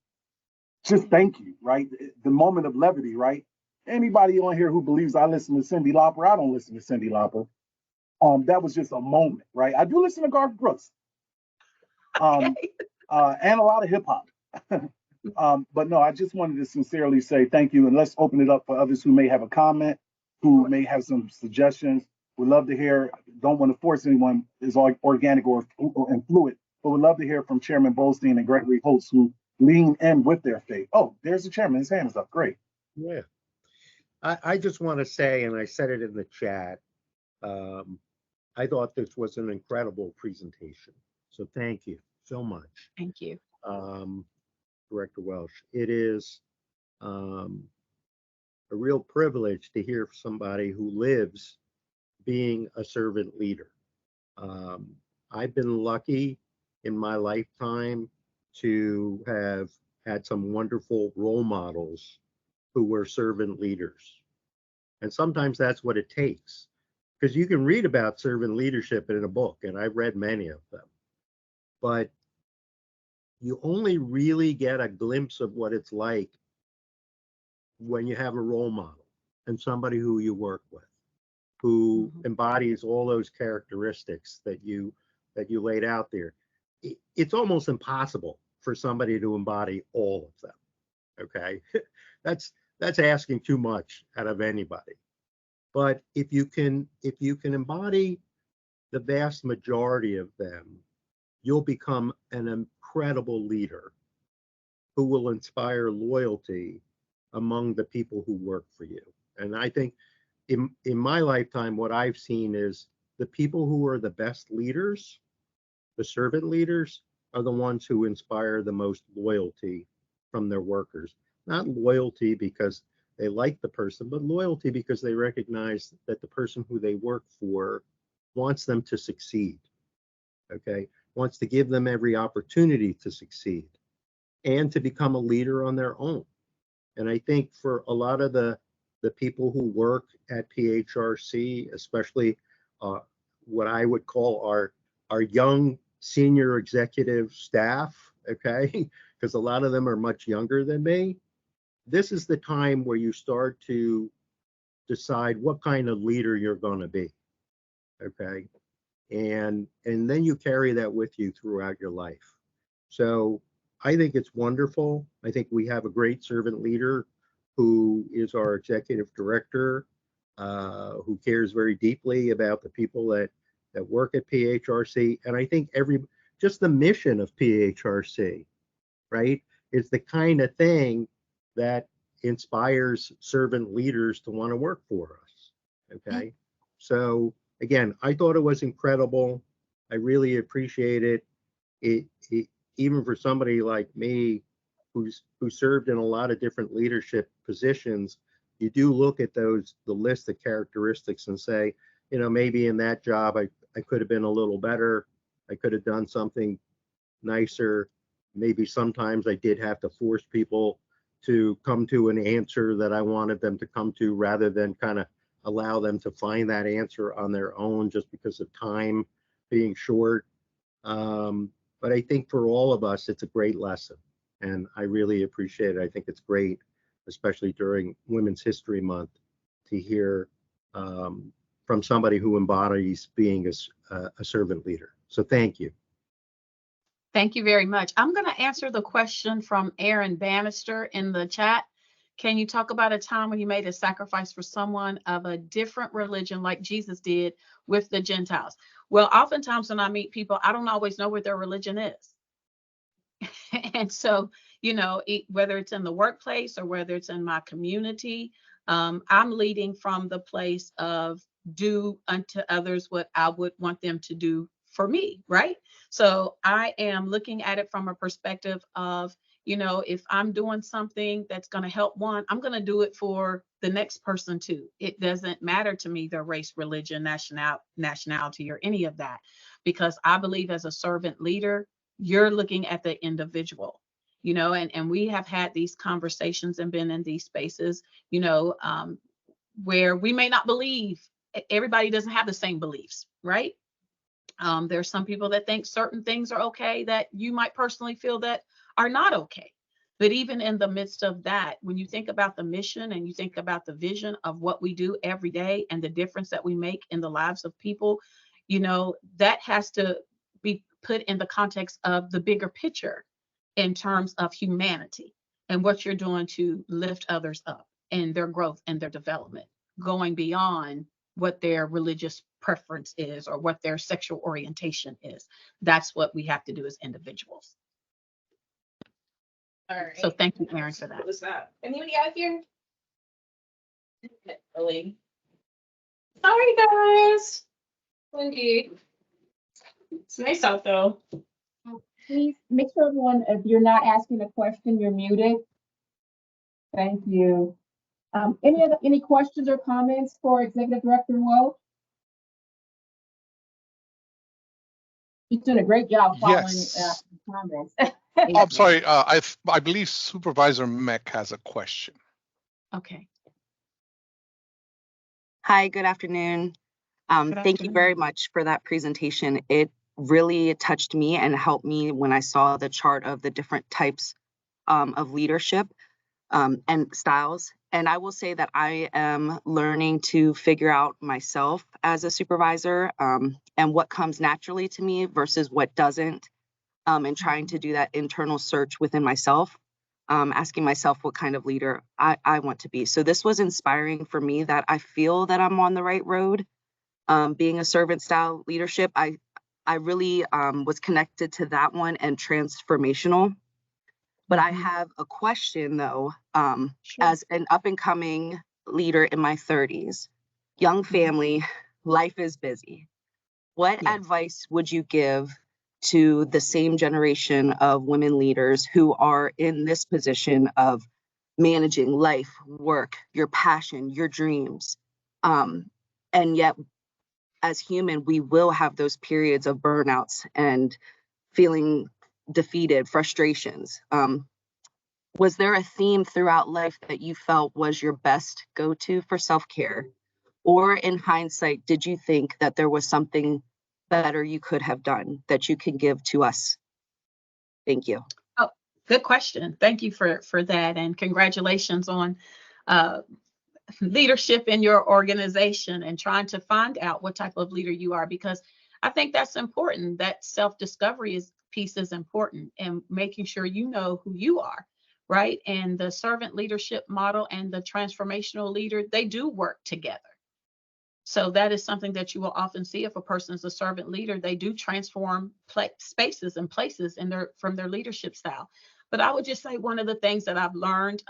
just thank you, right? The moment of levity, right? Anybody on here who believes I listen to Cyndi Lauper, I don't listen to Cyndi Lauper. That was just a moment, right? I do listen to Garth Brooks, um, Okay. and a lot of hip hop. But no, I just wanted to sincerely say thank you, and let's open it up for others who may have a comment, who Sure. may have some suggestions. We'd love to hear. Don't want to force anyone. Is organic or and fluid, but we'd love to hear from Chairman Bolstein and Gregory Holtz, who lean in with their faith. Oh, there's the chairman. His hand is up. Great. Yeah. I just want to say, and I said it in the chat, um, I thought this was an incredible presentation. So thank you so much, Thank you. um, Director Welsh. It is um, a real privilege to hear somebody who lives being a servant leader. Um, I've been lucky in my lifetime to have had some wonderful role models who were servant leaders. And sometimes that's what it takes. Because you can read about servant leadership in a book, and I've read many of them, but you only really get a glimpse of what it's like when you have a role model and somebody who you work with, who Mhm. embodies all those characteristics that you laid out there. It's almost impossible for somebody to embody all of them. Okay, that's that's asking too much out of anybody. But if you can embody the vast majority of them, you'll become an incredible leader who will inspire loyalty among the people who work for you. And I think in my lifetime, what I've seen is the people who are the best leaders, the servant leaders, are the ones who inspire the most loyalty from their workers. Not loyalty because they like the person, but loyalty because they recognize that the person who they work for wants them to succeed, okay? Wants to give them every opportunity to succeed and to become a leader on their own. And I think for a lot of the people who work at PHRC, especially uh, what I would call our young senior executive staff, okay, because a lot of them are much younger than me. This is the time where you start to decide what kind of leader you're going to be, okay, and then you carry that with you throughout your life. So I think it's wonderful. I think we have a great servant leader who is our executive director, who cares very deeply about the people that work at PHRC. And I think just the mission of PHRC, right, is the kind of thing that inspires servant leaders to want to work for us. Okay. So again, I thought it was incredible. I really appreciate it. It even for somebody like me who served in a lot of different leadership positions, you do look at the list of characteristics and say, you know, maybe in that job I could have been a little better. I could have done something nicer. Maybe sometimes I did have to force people to come to an answer that I wanted them to come to rather than kind of allow them to find that answer on their own just because of time being short. But I think for all of us, it's a great lesson. And I really appreciate it. I think it's great, especially during Women's History Month, to hear from somebody who embodies being a servant leader. So thank you. Thank you very much. I'm going to answer the question from Aaron Bannister in the chat. Can you talk about a time when you made a sacrifice for someone of a different religion like Jesus did with the Gentiles? Well, oftentimes when I meet people, I don't always know what their religion is. And so, whether it's in the workplace or whether it's in my community, I'm leading from the place of do unto others what I would want them to do for me, right? So I am looking at it from a perspective of, if I'm doing something that's going to help one, I'm going to do it for the next person too. It doesn't matter to me their race, religion, nationality, or any of that, because I believe as a servant leader, you're looking at the individual, and we have had these conversations and been in these spaces, where we may not believe, everybody doesn't have the same beliefs, right? There's some people that think certain things are okay that you might personally feel that are not okay. But even in the midst of that, when you think about the mission and you think about the vision of what we do every day and the difference that we make in the lives of people, that has to be put in the context of the bigger picture in terms of humanity and what you're doing to lift others up and their growth and their development, going beyond what their religious preference is or what their sexual orientation is. That's what we have to do as individuals. All right. So thank you, Aaron, for that. What was that? Anybody out here? Really? Sorry, guys. Indeed. It's nice out though. Please make sure everyone, if you're not asking a question, you're muted. Thank you. Any questions or comments for Executive Director Welch? He's doing a great job following Yes. comments. I'm sorry. I believe Supervisor Meck has a question. Okay. Hi, good afternoon. Thank you very much for that presentation. It really touched me and helped me when I saw the chart of the different types of leadership and styles. And I will say that I am learning to figure out myself as a supervisor and what comes naturally to me versus what doesn't, and trying to do that internal search within myself, asking myself what kind of leader I want to be. So this was inspiring for me that I feel that I'm on the right road. Being a servant style leadership, I really was connected to that one and transformational. But I have a question though, as an up and coming leader in my 30s, young family, life is busy. What advice would you give to the same generation of women leaders who are in this position of managing life, work, your passion, your dreams? And yet, as human, we will have those periods of burnouts and feeling defeated, frustrations. Was there a theme throughout life that you felt was your best go-to for self-care? Or in hindsight, did you think that there was something better you could have done that you can give to us? Thank you. Oh, good question. Thank you for that. And congratulations on leadership in your organization and trying to find out what type of leader you are, because I think that's important. That self-discovery piece is important, and making sure you know who you are, right? And the servant leadership model and the transformational leader, they do work together. So that is something that you will often see. If a person is a servant leader, they do transform spaces and places from their leadership style. But I would just say one of the things that I've learned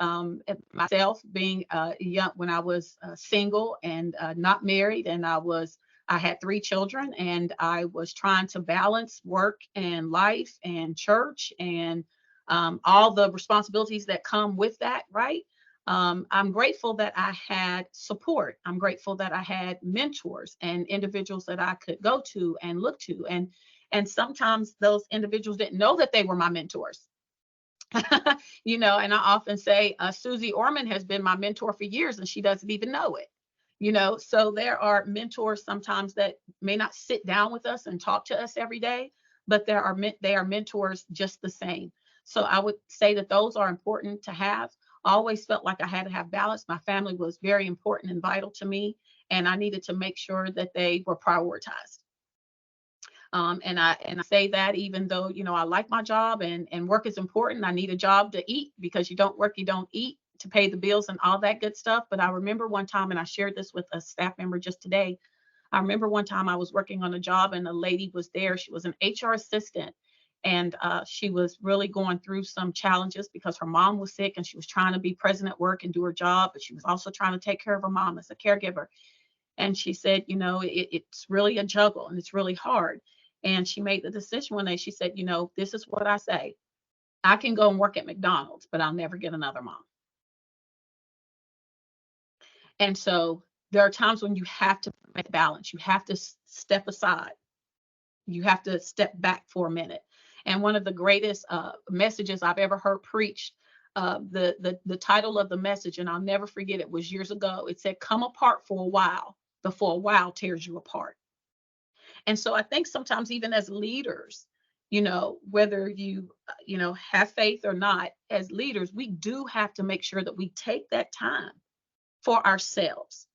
myself, being young, when I was single and not married, and I had 3 children, and I was trying to balance work and life and church and all the responsibilities that come with that, right? I'm grateful that I had support. I'm grateful that I had mentors and individuals that I could go to and look to. And sometimes those individuals didn't know that they were my mentors. And I often say Susie Orman has been my mentor for years and she doesn't even know it. So there are mentors sometimes that may not sit down with us and talk to us every day, but they are mentors just the same. So I would say that those are important to have. I always felt like I had to have balance. My family was very important and vital to me, and I needed to make sure that they were prioritized. And I say that even though, you know, I like my job and work is important. I need a job to eat, because you don't work, you don't eat, to pay the bills and all that good stuff. But I remember one time, and I shared this with a staff member just today. I remember one time I was working on a job and a lady was there. She was an HR assistant, and she was really going through some challenges because her mom was sick, and she was trying to be present at work and do her job, but she was also trying to take care of her mom as a caregiver. And she said, you know, it's really a juggle and it's really hard. And she made the decision one day. She said, you know, this is what I say. I can go and work at McDonald's, but I'll never get another mom. And so there are times when you have to make balance. You have to step aside. You have to step back for a minute. And one of the greatest messages I've ever heard preached, the title of the message, and I'll never forget it, was years ago. It said, "Come apart for a while before a while tears you apart." And so I think sometimes, even as leaders, you know, whether you, you know, have faith or not, as leaders, we do have to make sure that we take that time for ourselves.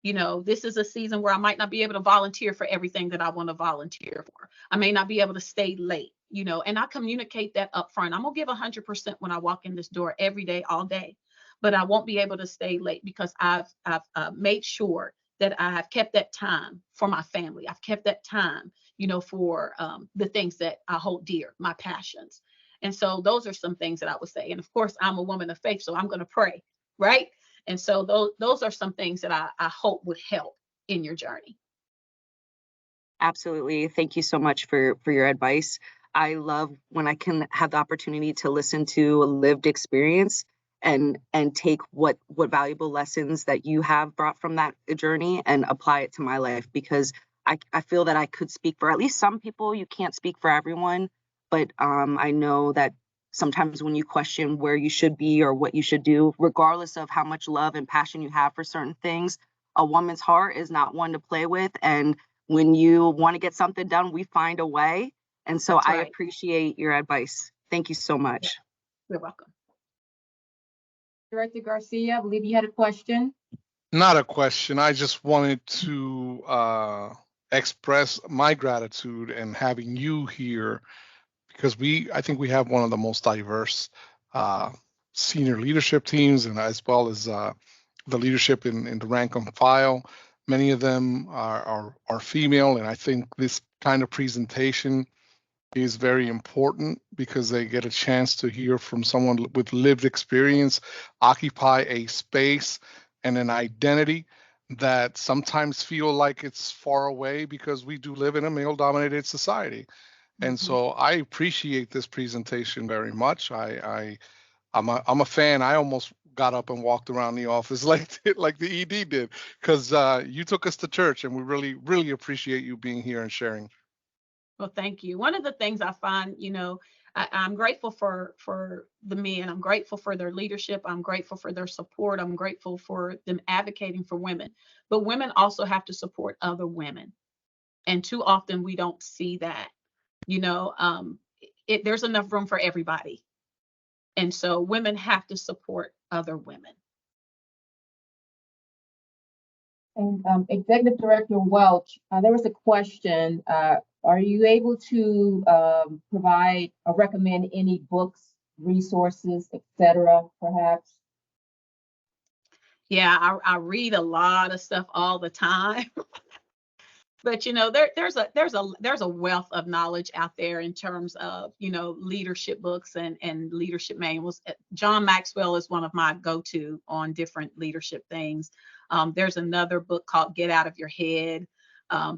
You know, this is a season where I might not be able to volunteer for everything that I want to volunteer for. I may not be able to stay late, you know, and I communicate that up front. I'm going to give 100% when I walk in this door every day, all day, but I won't be able to stay late because I've made sure that I have kept that time for my family. I've kept that time, you know, for the things that I hold dear, my passions. And so those are some things that I would say. And of course, I'm a woman of faith, so I'm going to pray, right? And so those are some things that I hope would help in your journey. Absolutely. Thank you so much for your advice. I love when I can have the opportunity to listen to a lived experience and take what valuable lessons that you have brought from that journey and apply it to my life, because I feel that I could speak for at least some people. You can't speak for everyone, but I know that sometimes when you question where you should be or what you should do, regardless of how much love and passion you have for certain things, a woman's heart is not one to play with. And when you want to get something done, we find a way. And so That's I right. appreciate your advice. Thank you so much. You're welcome. Director Garcia, I believe you had a question. Not a question. I just wanted to express my gratitude and having you here, because I think we have one of the most diverse senior leadership teams, and as well as the leadership in the rank and file. Many of them are female, and I think this kind of presentation is very important because they get a chance to hear from someone with lived experience, occupy a space and an identity that sometimes feel like it's far away because we do live in a male-dominated society. And so I appreciate this presentation very much. I'm a fan. I almost got up and walked around the office like the ED did, because you took us to church, and we really appreciate you being here and sharing. Well, thank you. One of the things I find, you know, I'm grateful for the men. I'm grateful for their leadership. I'm grateful for their support. I'm grateful for them advocating for women. But women also have to support other women. And too often we don't see that. You know, there's enough room for everybody. And so women have to support other women. And Executive Director Welch, there was a question. Are you able to provide or recommend any books, resources, etc., perhaps? Yeah, I read a lot of stuff all the time. But you know, there's a wealth of knowledge out there in terms of, you know, leadership books and leadership manuals. John Maxwell is one of my go-to on different leadership things. There's another book called Get Out of Your Head.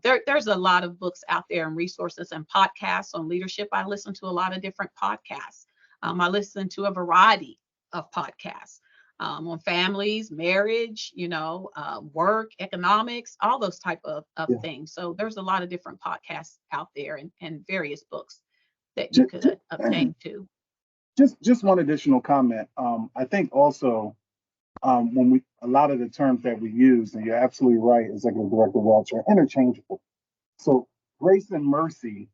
There's a lot of books out there and resources and podcasts on leadership. I listen to a lot of different podcasts. I listen to a variety of podcasts. On families, marriage, you know, work, economics, all those type of things. So there's a lot of different podcasts out there and various books that you could obtain too. Just one additional comment. I think also when a lot of the terms that we use, and you're absolutely right, Executive Director Welch, are interchangeable. So grace and mercy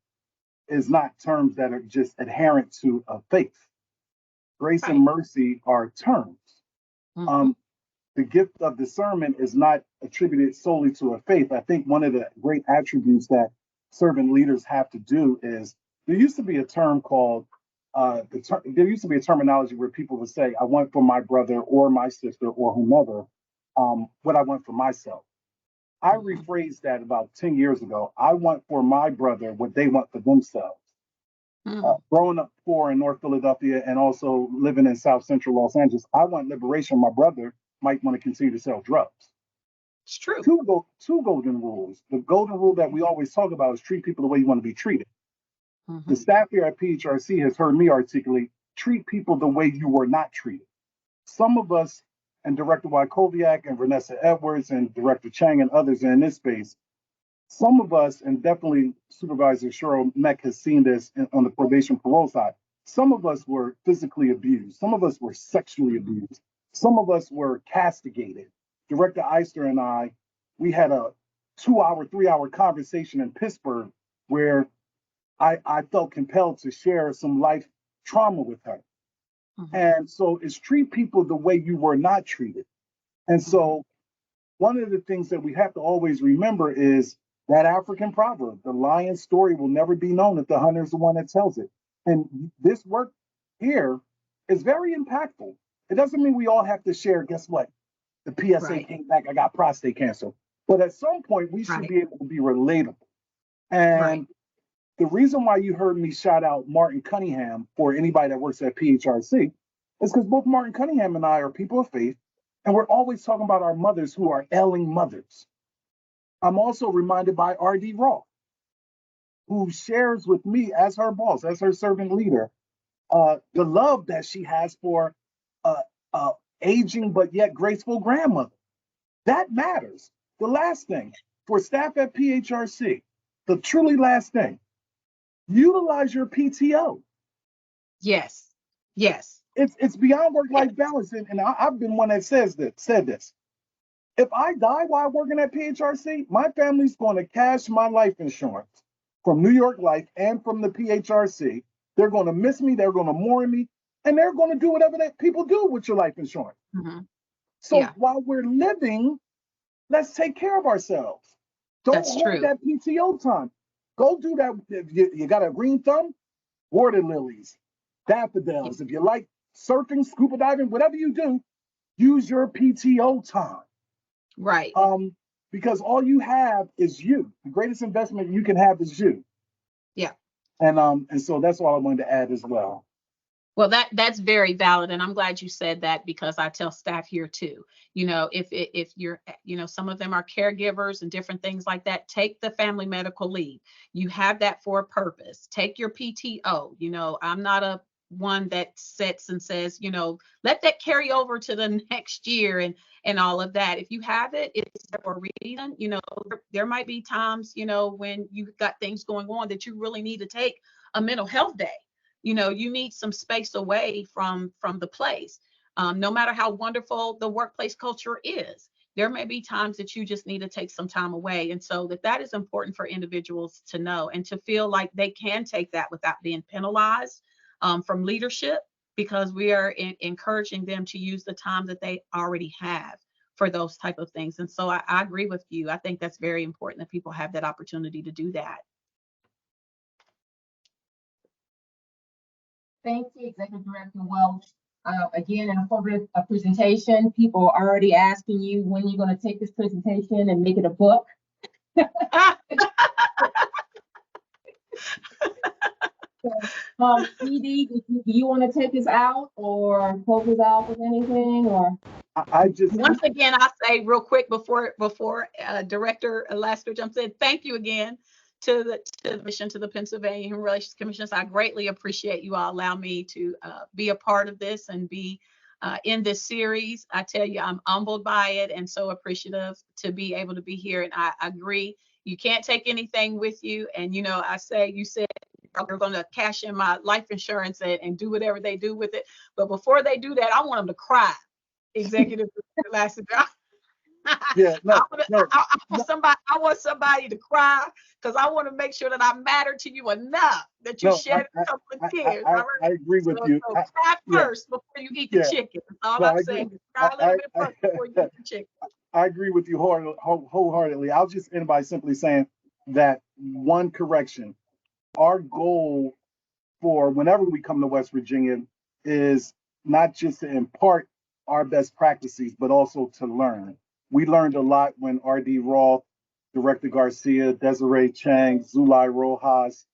is not terms that are just adherent to a faith. Grace and mercy are terms. The gift of discernment is not attributed solely to a faith. I think one of the great attributes that servant leaders have to do is there used to be a term called there used to be a terminology where people would say, I want for my brother or my sister or whomever what I want for myself. I rephrased that about 10 years ago. I want for my brother what they want for themselves. Growing up poor in North Philadelphia and also living in South Central Los Angeles, I want liberation. My brother might want to continue to sell drugs. It's true. Two golden rules. The golden rule that we always talk about is treat people the way you want to be treated. The staff here at PHRC has heard me articulate, treat people the way you were not treated. Some of us, and Director Wykowiak and Vanessa Edwards and Director Chang and others in this space, some of us, and definitely Supervisor Cheryl Meck has seen this on the probation parole side, some of us were physically abused. Some of us were sexually abused. Some of us were castigated. Director Eister and I, we had a 2-hour, 3-hour conversation in Pittsburgh where I felt compelled to share some life trauma with her. And so it's treat people the way you were not treated. And so one of the things that we have to always remember is that African proverb, the lion's story will never be known if the hunter is the one that tells it. And this work here is very impactful. It doesn't mean we all have to share, guess what? The PSA came back, I got prostate cancer. But at some point, we should be able to be relatable. And the reason why you heard me shout out Martin Cunningham for anybody that works at PHRC is because both Martin Cunningham and I are people of faith, and we're always talking about our mothers who are ailing mothers. I'm also reminded by R.D. Roth, who shares with me as her boss, as her servant leader, the love that she has for aging but yet graceful grandmother. That matters. The last thing, for staff at PHRC, the truly last thing, utilize your PTO. Yes. It's beyond work-life balance, and I've been one that said this. If I die while working at PHRC, my family's going to cash my life insurance from New York Life and from the PHRC. They're going to miss me, they're going to mourn me, and they're going to do whatever that people do with your life insurance. So while we're living, let's take care of ourselves. Don't hold that PTO time. Go do that. You got a green thumb, water lilies, daffodils. If you like surfing, scuba diving, whatever you do, use your PTO time. Because all you have is you. The greatest investment you can have is you. And so that's all I wanted to add as well. Well, that's very valid, and I'm glad you said that, because I tell staff here too, if you're, some of them are caregivers and different things like that, take the family medical leave. You have that for a purpose. Take your PTO. I'm not a one that sets and says, let that carry over to the next year and all of that. If you have it, it's for a reason. There might be times, when you've got things going on that you really need to take a mental health day. You need some space away from the place. No matter how wonderful the workplace culture is, there may be times that you just need to take some time away. And so that is important for individuals to know and to feel like they can take that without being penalized from leadership, because we are encouraging them to use the time that they already have for those type of things. And so I agree with you. I think that's very important that people have that opportunity to do that. Thank you, Executive Director Welch. Again, in a presentation, people are already asking you when you're going to take this presentation and make it a book. Edie, do you want to take us out or close us out with anything? Or I just once again, I say real quick before Director Laster jumps in, thank you again to the mission, to the Pennsylvania Human Relations Commission. I greatly appreciate you all allow me to be a part of this and be in this series. I tell you, I'm humbled by it and so appreciative to be able to be here. And I agree, you can't take anything with you. And you said they're going to cash in my life insurance and do whatever they do with it. But before they do that, I want them to cry. Executive Laster. Yeah, I want somebody to cry, because I want to make sure that I matter to you enough that you shed a couple of tears. I agree with you. So cry first before you eat the chicken. That's all I'm saying. Cry a little bit first before you eat the chicken. I agree with you wholeheartedly. I'll just end by simply saying, that one correction. Our goal for whenever we come to West Virginia is not just to impart our best practices, but also to learn. We learned a lot when R.D. Roth, Director Garcia, Desiree Chang, Zulai Rojas,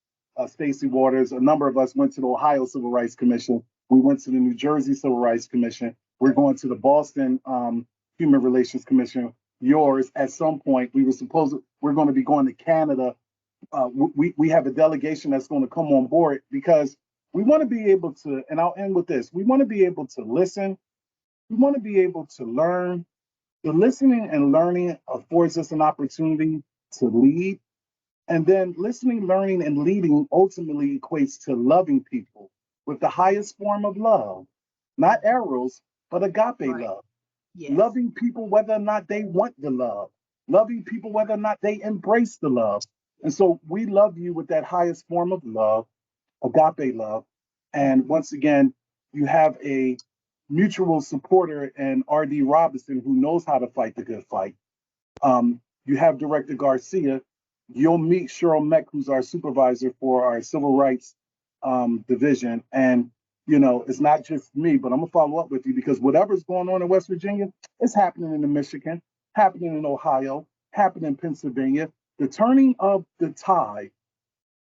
Stacy Waters, a number of us went to the Ohio Civil Rights Commission. We went to the New Jersey Civil Rights Commission. We're going to the Boston Human Relations Commission. Yours, at some point, we're going to be going to Canada. We have a delegation that's going to come on board because we want to be able to, and I'll end with this, we want to be able to listen, we want to be able to learn. The listening and learning affords us an opportunity to lead. And then listening, learning, and leading ultimately equates to loving people with the highest form of love, not eros, but agape Right. love. Yes. Loving people whether or not they want the love, loving people whether or not they embrace the love. And so we love you with that highest form of love, agape love. And once again, you have a mutual supporter in R.D. Robinson who knows how to fight the good fight. You have Director Garcia. You'll meet Cheryl Meck, who's our supervisor for our civil rights division. And, you know, it's not just me, but I'm going to follow up with you because whatever's going on in West Virginia, it's happening in Michigan, happening in Ohio, happening in Pennsylvania. The turning of the tide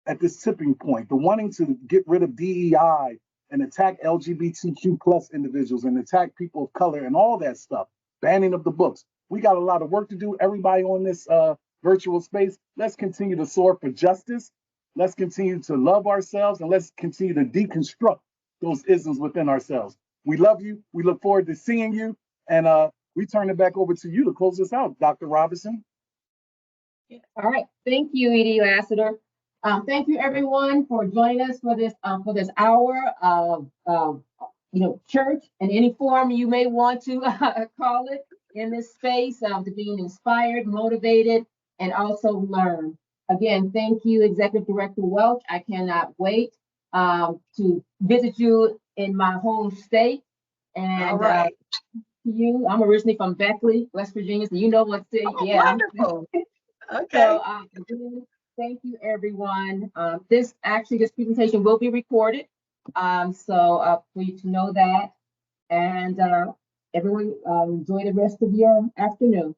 at this tipping point, the wanting to get rid of DEI and attack LGBTQ plus individuals and attack people of color and all that stuff, banning of the books. We got a lot of work to do. Everybody on this virtual space, let's continue to soar for justice. Let's continue to love ourselves and let's continue to deconstruct those isms within ourselves. We love you. We look forward to seeing you. And we turn it back over to you to close this out, Dr. Robinson. All right, thank you, Edie Lassiter. Thank you, everyone, for joining us for this hour of church in any form you may want to call it in this space to being inspired, motivated, and also learn. Again, thank you, Executive Director Welch. I cannot wait to visit you in my home state. And All right. I'm originally from Beckley, West Virginia, so you know what city. Oh, Yeah. wonderful. Okay. So again, thank you, everyone. This presentation will be recorded. So for you to know that. And everyone enjoy the rest of your afternoon.